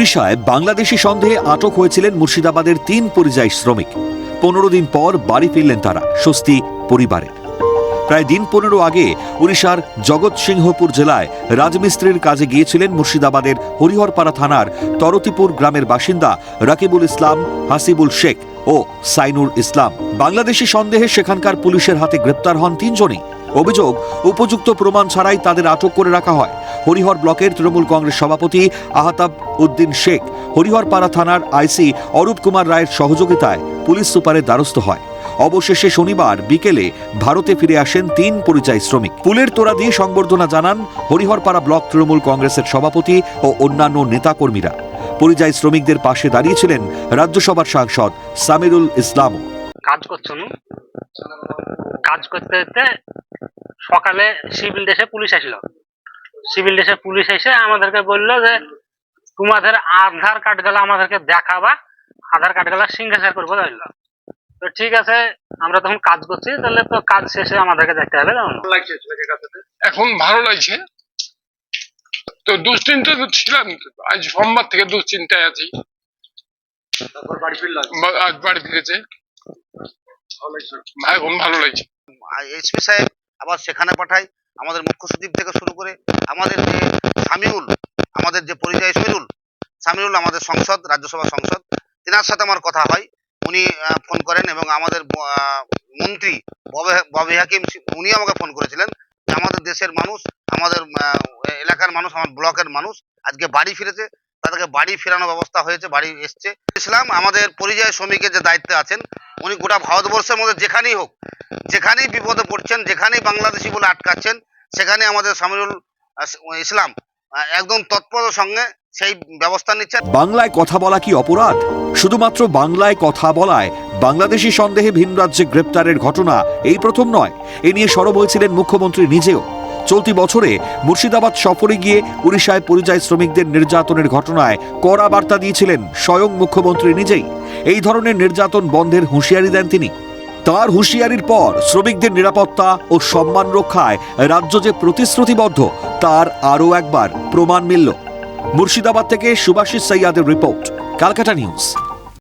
উড়িষ্যায় বাংলাদেশি সন্দেহে আটক হয়েছিলেন মুর্শিদাবাদের ৩ পরিযায়ী শ্রমিক। ১৫ দিন পর বাড়ি ফিরলেন তারা, স্বস্তি পরিবারের। প্রায় দিন ১৫ আগে উড়িষ্যার জগৎসিংহপুর জেলায় রাজমিস্ত্রির কাজে গিয়েছিলেন মুর্শিদাবাদের হরিহরপাড়া থানার তরতিপুর গ্রামের বাসিন্দা রাকিবুল ইসলাম, হাসিবুল শেখ ও সাইনুর ইসলাম। বাংলাদেশি সন্দেহে সেখানকার পুলিশের হাতে গ্রেপ্তার হন ৩ জনই। অভিযোগ, উপযুক্ত প্রমাণ ছাড়াই তাদের আটক করে রাখা হয়। হরিহর ব্লকের তৃণমূল কংগ্রেস সভাপতি আহতাব উদ্দিন শেখ হরিহরপাড়া থানার আইসি অরূপ কুমার রায়ের সহযোগিতায় পুলিশ সুপারের দ্বারস্থ হয়। অবশেষে শনিবার বিকেলে ভারতে ফিরে আসেন ৩ পরিযায়ী শ্রমিক। ফুলের তোড়া দিয়ে সংবর্ধনা জানান হরিহরপাড়া ব্লক তৃণমূল কংগ্রেসের সভাপতি ও অন্যান্য নেতাকর্মীরা। পরিযায়ী শ্রমিকদের পাশে দাঁড়িয়েছিলেন রাজ্যসভার সাংসদ সামিরুল ইসলাম। কাজ করতে করতে সকালে সিভিল ড্রেসে পুলিশ আসলো। সিভিল ড্রেসে পুলিশ এসে আমাদেরকে বললো যে তোমাদের আধার কার্ড গুলো আমাদেরকে দেখাবা, আধার কার্ড গুলো সিগনেচার করবো। তো ঠিক আছে, আমরা তখন কাজ করছি, তাহলে তো কাজ শেষে আমাদেরকে দেখতে হবে। এখন ভালো লাগছে। তো দুশ্চিন্তা তো ছিলাম, আজ সোমবার থেকে দুশ্চিন্তায় আছি। আজ বাড়ি ফিরেছে, এখন ভালো লাগছে। এসপি সাহেব আবার সেখানে পাঠায়, আমাদের মুখ্য সচিব থেকে শুরু করে আমাদের যে সামিউল, আমাদের যে পরিযায়ী সামিউল আমাদের সংসদ, রাজ্যসভা সংসদ, তেনার সাথে আমার কথা হয়। উনি ফোন করেন এবং আমাদের মন্ত্রী ববি হাকিম, উনি আমাকে ফোন করেছিলেন যে আমাদের দেশের মানুষ, আমাদের এলাকার মানুষ, আমার ব্লকের মানুষ আজকে বাড়ি ফিরেছে, তাদেরকে বাড়ি ফেরানোর ব্যবস্থা হয়েছে, বাড়ি এসছে। ইসলাম আমাদের পরিযায়ী শ্রমিকের যে দায়িত্বে আছেন, উনি গোটা ভারতবর্ষের মধ্যে যেখানেই হোক, যেখানেই বিপদে পড়ছেন, যেখানেই বাংলাদেশি বলে আটকাচ্ছেন, সেখানে আমাদের সামিরুল ইসলাম একদম তৎপরতার সঙ্গে সেই ব্যবস্থা নিচ্ছেন। বাংলায় কথা বলা কি অপরাধ? শুধুমাত্র বাংলায় কথা বলায় বাংলাদেশি সন্দেহে ভিন রাজ্যে গ্রেপ্তারের ঘটনা এই প্রথম নয়। এ নিয়ে সরব হয়েছিলেন মুখ্যমন্ত্রী নিজেও। চলতি বছরে মুর্শিদাবাদ সফরে গিয়ে উড়িষ্যায় পরিযায়ী শ্রমিকদের নির্যাতনের ঘটনায় কড়া বার্তা দিয়েছিলেন স্বয়ং মুখ্যমন্ত্রী নিজেই। এই ধরনের নির্যাতন বন্ধের হুঁশিয়ারি দেন তিনি। তার হুঁশিয়ারির পর শ্রমিকদের নিরাপত্তা ও সম্মান রক্ষায় রাজ্য যে প্রতিশ্রুতিবদ্ধ, তার আরও একবার প্রমাণ মিলল। মুর্শিদাবাদ থেকে সুভাষিস সৈয়াদের রিপোর্ট, ক্যালকাটা নিউজ।